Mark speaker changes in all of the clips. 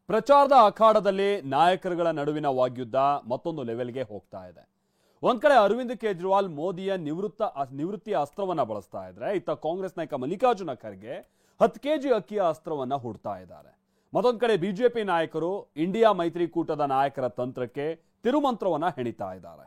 Speaker 1: ಪ್ರಚಾರದ ಅಖಾಡದಲ್ಲಿ ನಾಯಕರುಗಳ ನಡುವಿನ ವಾಗ್ಯುದ್ಧ ಮತ್ತೊಂದು ಲೆವೆಲ್ಗೆ ಹೋಗ್ತಾ ಇದೆ. ಒಂದ್ ಕಡೆ ಅರವಿಂದ್ ಕೇಜ್ರಿವಾಲ್ ಮೋದಿಯ ನಿವೃತ್ತಿಯ ಅಸ್ತ್ರವನ್ನ ಬಳಸ್ತಾ ಇದ್ರೆ, ಇತ್ತ ಕಾಂಗ್ರೆಸ್ ನಾಯಕ ಮಲ್ಲಿಕಾರ್ಜುನ ಖರ್ಗೆ 10 ಕೆಜಿ ಅಕ್ಕಿಯ ಅಸ್ತ್ರವನ್ನ ಹೂಡ್ತಾ ಇದ್ದಾರೆ. ಮತ್ತೊಂದು ಕಡೆ ಬಿಜೆಪಿ ನಾಯಕರು ಇಂಡಿಯಾ ಮೈತ್ರಿಕೂಟದ ನಾಯಕರ ತಂತ್ರಕ್ಕೆ ತಿರುಮಂತ್ರವನ್ನ ಹೆಣಿತಾ ಇದ್ದಾರೆ.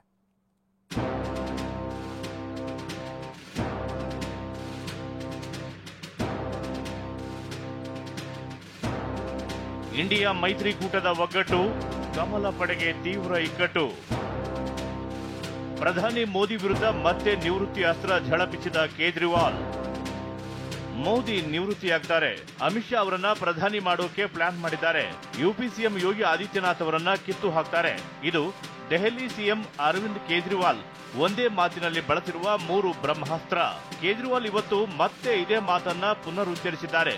Speaker 2: ಇಂಡಿಯಾ ಮೈತ್ರಿಕೂಟದ ಒಗ್ಗಟ್ಟು ಕಮಲ ಪಡೆಗೆ ತೀವ್ರ ಇಕ್ಕಟ್ಟು. ಪ್ರಧಾನಿ ಮೋದಿ ವಿರುದ್ಧ ಮತ್ತೆ ನಿವೃತ್ತಿ ಅಸ್ತ್ರ ಝಳಪಿಸಿದ ಕೇಜ್ರಿವಾಲ್. ಮೋದಿ ನಿವೃತ್ತಿಯಾಗ್ತಾರೆ, ಅಮಿತ್ ಶಾ ಅವರನ್ನ ಪ್ರಧಾನಿ ಮಾಡೋಕೆ ಪ್ಲಾನ್ ಮಾಡಿದ್ದಾರೆ. ಯುಪಿ ಸಿಎಂ ಯೋಗಿ ಆದಿತ್ಯನಾಥ್ ಅವರನ್ನ ಕಿತ್ತು ಹಾಕ್ತಾರೆ. ಇದು ದೆಹಲಿ ಸಿಎಂ ಅರವಿಂದ್ ಕೇಜ್ರಿವಾಲ್ ಒಂದೇ ಮಾತಿನಲ್ಲಿ ಬಳಸಿರುವ 3 ಬ್ರಹ್ಮಾಸ್ತ್ರ. ಕೇಜ್ರಿವಾಲ್ ಇವತ್ತು ಮತ್ತೆ ಇದೇ ಮಾತನ್ನ ಪುನರುಚ್ಚರಿಸಿದ್ದಾರೆ.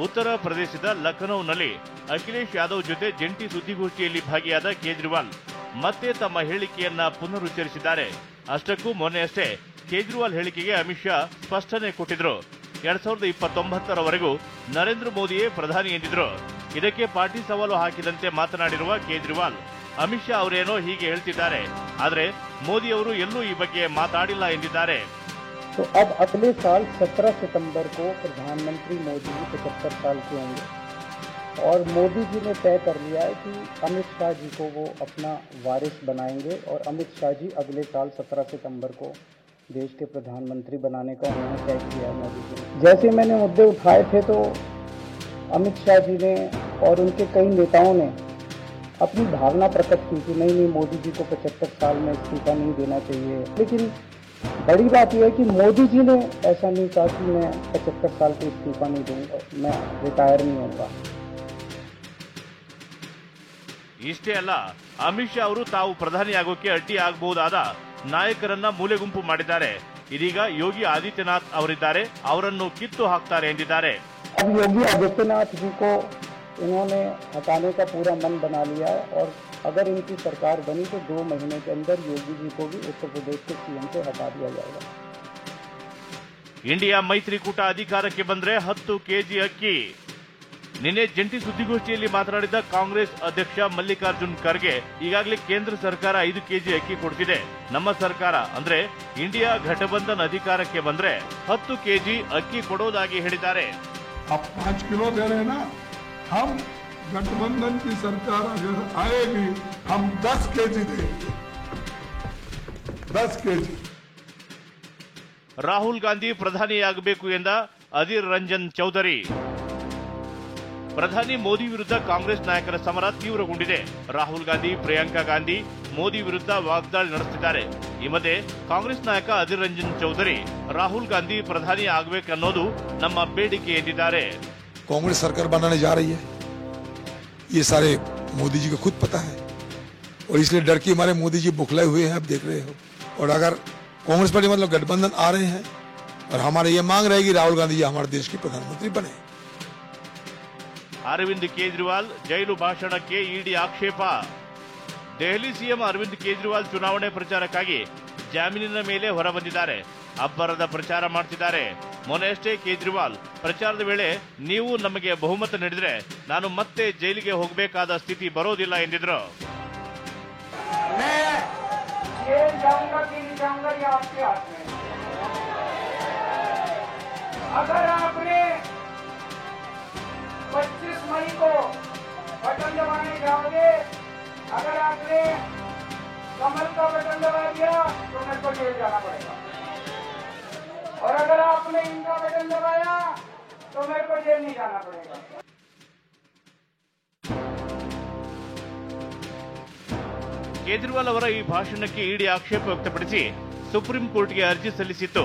Speaker 2: ಉತ್ತರ ಪ್ರದೇಶದ ಲಖನೌನಲ್ಲಿ ಅಖಿಲೇಶ್ ಯಾದವ್ ಜೊತೆ ಜಂಟಿ ಸುದ್ದಿಗೋಷ್ಠಿಯಲ್ಲಿ ಭಾಗಿಯಾದ ಕೇಜ್ರಿವಾಲ್ ಮತ್ತೆ ತಮ್ಮ ಹೇಳಿಕೆಯನ್ನ ಪುನರುಚ್ಚರಿಸಿದ್ದಾರೆ. ಅಷ್ಟಕ್ಕೂ ಮೊನ್ನೆಯಷ್ಟೇ ಕೇಜ್ರಿವಾಲ್ ಹೇಳಿಕೆಗೆ ಅಮಿತ್ ಶಾ ಸ್ಪಷ್ಟನೆ ಕೊಟ್ಟಿದ್ರು. 2029ರವರೆಗೂ ನರೇಂದ್ರ ಮೋದಿಯೇ ಪ್ರಧಾನಿ ಎಂದಿದ್ರು. ಇದಕ್ಕೆ ಪಾರ್ಟಿ ಸವಾಲು ಹಾಕಿದಂತೆ ಮಾತನಾಡಿರುವ ಕೇಜ್ರಿವಾಲ್, ಅಮಿತ್ ಶಾ ಅವರೇನೋ ಹೀಗೆ ಹೇಳ್ತಿದ್ದಾರೆ, ಆದ್ರೆ ಮೋದಿ ಅವರು ಎಲ್ಲೂ ಈ ಬಗ್ಗೆ ಮಾತಾಡಿಲ್ಲ ಎಂದಿದ್ದಾರೆ.
Speaker 3: तो अब अगले साल 17 सितंबर को प्रधानमंत्री मोदी 75 साल के होंगे और मोदी जी ने तय कर लिया है कि अमित शाह जी को वो अपना वारिस बनाएंगे और अमित शाह जी अगले साल 17 सितंबर को देश के प्रधानमंत्री बनाने का उन्होंने तय किया है मोदी जी ने। जैसे मैंने मुद्दे उठाए थे तो अमित शाह जी ने और उनके कई नेताओं ने अपनी भावना प्रकट की कि नहीं मोदी जी को 75 साल में इस्तीफा नहीं देना चाहिए, लेकिन बड़ी बात यह है कि मोदी जी ने ऐसा नहीं कहा कि मैं 75 साल पे इस्तीफा नहीं दूंगा, मैं रिटायर नहीं होगा.
Speaker 2: ಇಷ್ಟೇ ಅಲ್ಲ, ಅಮಿತ್ ಶಾ ಅವರು ತಾವು ಪ್ರಧಾನಿ ಆಗೋಕೆ ಅಡ್ಡಿ ಆಗಬಹುದಾದ ನಾಯಕರನ್ನ ಮೂಲೆಗುಂಪು ಮಾಡಿದ್ದಾರೆ. ಇದೀಗ ಯೋಗಿ ಆದಿತ್ಯನಾಥ್ ಅವರಿದ್ದಾರೆ, ಅವರನ್ನು ಕಿತ್ತು ಹಾಕ್ತಾರೆ ಎಂದಿದ್ದಾರೆ.
Speaker 3: अब योगी आदित्यनाथ जी को इन्होंने हटाने का पूरा मन बना लिया है और अगर इनकी सरकार बनी तो 2 महीने के अंदर योगी जी को भी उत्तर प्रदेश के सीएम से हटा दिया जाएगा.
Speaker 2: ಇಂಡಿಯಾ ಮೈತ್ರಿಕೂಟ ಅಧಿಕಾರಕ್ಕೆ ಬಂದ್ರೆ 10 ಕೆಜಿ ಅಕ್ಕಿ. ನಿನ್ನೆ ಜಂಟಿ ಸುದ್ದಿಗೋಷ್ಠಿಯಲ್ಲಿ ಮಾತನಾಡಿದ ಕಾಂಗ್ರೆಸ್ ಅಧ್ಯಕ್ಷ ಮಲ್ಲಿಕಾರ್ಜುನ್ ಖರ್ಗೆ, ಈಗಾಗಲೇ ಕೇಂದ್ರ ಸರ್ಕಾರ 5 ಕೆಜಿ ಅಕ್ಕಿ ಕೊಡ್ತಿದೆ. ನಮ್ಮ ಸರ್ಕಾರ ಅಂದ್ರೆ ಇಂಡಿಯಾ ಘಟಬಂಧನ್ ಅಧಿಕಾರಕ್ಕೆ ಬಂದ್ರೆ 10 ಕೆಜಿ ಅಕ್ಕಿ ಕೊಡೋದಾಗಿ ಹೇಳಿದ್ದಾರೆ.
Speaker 4: आप 5 किलो दे रहे हैं ना, हम गठबंधन की सरकार अगर आएगी हम 10 केजी देंगे, 10 केजी.
Speaker 2: ರಾಹುಲ್ ಗಾಂಧಿ ಪ್ರಧಾನಿಯಾಗಬೇಕು ಎಂದ ಅಧೀರ್ ರಂಜನ್ ಚೌಧರಿ. ಪ್ರಧಾನಿ ಮೋದಿ ವಿರುದ್ಧ ಕಾಂಗ್ರೆಸ್ ನಾಯಕರ ಸಮರ ತೀವ್ರಗೊಂಡಿದೆ. ರಾಹುಲ್ ಗಾಂಧಿ, ಪ್ರಿಯಾಂಕಾ ಗಾಂಧಿ ಮೋದಿ ವಿರುದ್ಧ ವಾಗ್ದಾಳಿ ನಡೆಸುತ್ತಿದ್ದಾರೆ. ಈ ಮಧ್ಯೆ ಕಾಂಗ್ರೆಸ್ ನಾಯಕ ಅಧೀರ್ ರಂಜನ್ ಚೌಧರಿ, ರಾಹುಲ್ ಗಾಂಧಿ ಪ್ರಧಾನಿ ಆಗಬೇಕನ್ನೋದು ನಮ್ಮ ಬೇಡಿಕೆ ಎಂದಿದ್ದಾರೆ.
Speaker 5: कांग्रेस सरकार बनाने जा रही है, ये सारे मोदी जी को खुद पता है और इसलिए डर के मारे मोदी जी बुखलाए हुए हैं, आप देख रहे हो. और अगर कांग्रेस पार्टी मतलब गठबंधन आ रहे हैं और हमारे ये मांग रहेगी राहुल गांधी जी हमारे देश के प्रधानमंत्री बने.
Speaker 2: ಅರವಿಂದ್ ಕೇಜ್ರಿವಾಲ್ ಜೈಲು ಭಾಷಣಕ್ಕೆ ಇಡಿ ಆಕ್ಷೇಪ. ದೆಹಲಿ ಸಿಎಂ ಅರವಿಂದ್ ಕೇಜ್ರಿವಾಲ್ ಚುನಾವಣೆ ಪ್ರಚಾರಕ್ಕಾಗಿ ಜಾಮೀನಿನ ಮೇಲೆ ಹೊರಬಂದಿದ್ದಾರೆ. ಅಬ್ಬರದ ಪ್ರಚಾರ ಮಾಡ್ತಿದ್ದಾರೆ. ಮೊನ್ನೆಯಷ್ಟೇ ಕೇಜ್ರಿವಾಲ್ ಪ್ರಚಾರದ ವೇಳೆ ನೀವು ನಮಗೆ ಬಹುಮತ ನೀಡಿದ್ರೆ ನಾನು ಮತ್ತೆ ಜೈಲಿಗೆ ಹೋಗಬೇಕಾದ ಸ್ಥಿತಿ ಬರೋದಿಲ್ಲ ಎಂದಿದ್ರು.
Speaker 6: अगर आपने 25 मई को बटन दबाने जाओगे, अगर आपने कमल का बटन दबा दिया तो मेरे को जेल जाना पड़ेगा, और अगर आपने इनका बटन दबाया तो मेरे को जेल नहीं जाना पड़ेगा.
Speaker 2: ಕೇಜ್ರಿವಾಲ್ ಅವರ ಈ ಭಾಷಣಕ್ಕೆ ಇಡಿ ಆಕ್ಷೇಪ ವ್ಯಕ್ತಪಡಿಸಿ ಸುಪ್ರೀಂ ಕೋರ್ಟ್ಗೆ ಅರ್ಜಿ ಸಲ್ಲಿಸಿತ್ತು.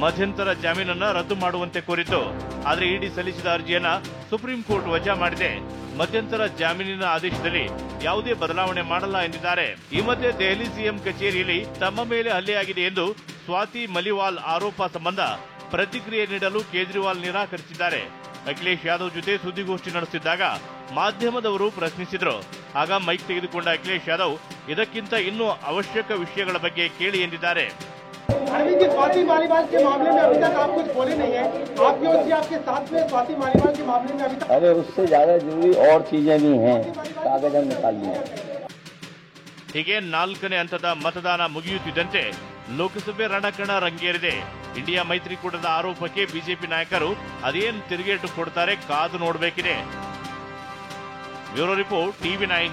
Speaker 2: ಮಧ್ಯಂತರ ಜಾಮೀನನ್ನ ರದ್ದು ಮಾಡುವಂತೆ ಕೋರಿತ್ತು. ಆದರೆ ಇಡಿ ಸಲ್ಲಿಸಿದ ಅರ್ಜಿಯನ್ನ ಸುಪ್ರೀಂ ಕೋರ್ಟ್ ವಜಾ ಮಾಡಿದೆ. ಮಧ್ಯಂತರ ಜಾಮೀನಿನ ಆದೇಶದಲ್ಲಿ ಯಾವುದೇ ಬದಲಾವಣೆ ಮಾಡಲ್ಲ ಎಂದಿದ್ದಾರೆ. ಈ ಮಧ್ಯೆ ದೆಹಲಿ ಸಿಎಂ ಕಚೇರಿಯಲ್ಲಿ ತಮ್ಮ ಮೇಲೆ ಹಲ್ಲೆಯಾಗಿದೆ ಎಂದು ಸ್ವಾತಿ ಮಲಿವಾಲ್ ಆರೋಪ ಸಂಬಂಧ ಪ್ರತಿಕ್ರಿಯೆ ನೀಡಲು ಕೇಜ್ರಿವಾಲ್ ನಿರಾಕರಿಸಿದ್ದಾರೆ. ಅಖಿಲೇಶ್ ಯಾದವ್ ಜೊತೆ ಸುದ್ದಿಗೋಷ್ಠಿ ನಡೆಸುತ್ತಿದ್ದಾಗ ಮಾಧ್ಯಮದವರು ಪ್ರಶ್ನಿಸಿದ್ರು. ಆಗ ಮೈಕ್ ತೆಗೆದುಕೊಂಡ ಅಖಿಲೇಶ್ ಯಾದವ್, ಇದಕ್ಕಿಂತ ಇನ್ನೂ ಅವಶ್ಯಕ ವಿಷಯಗಳ ಬಗ್ಗೆ ಕೇಳಿ ಎಂದಿದ್ದಾರೆ.
Speaker 7: अरविंद जी, स्वाति मालीवाल के मामले में अभी तक आप कुछ बोले नहीं है। आपकी ओर से आपके साथ में स्वाति मालीवाल के मामले में अभी तक
Speaker 3: अरे उससे ज्यादा जरूरी और चीजें भी हैं, कागज हम निकाल लिए।
Speaker 2: ಹೀಗೆ 4ನೇ ಹಂತದ ಮತದಾನ ಮುಗಿಯುತ್ತಿದ್ದಂತೆ ಲೋಕಸಭೆ ರಣಕಣ ರಂಗೇರಿದೆ. ಇಂಡಿಯಾ ಮೈತ್ರಿಕೂಟದ ಆರೋಪಕ್ಕೆ ಬಿಜೆಪಿ ನಾಯಕರು ಅದೇನು ತಿರುಗೇಟು ಕೊಡ್ತಾರೆ ಕಾದು ನೋಡಬೇಕಿದೆ. Bureau report, TV9.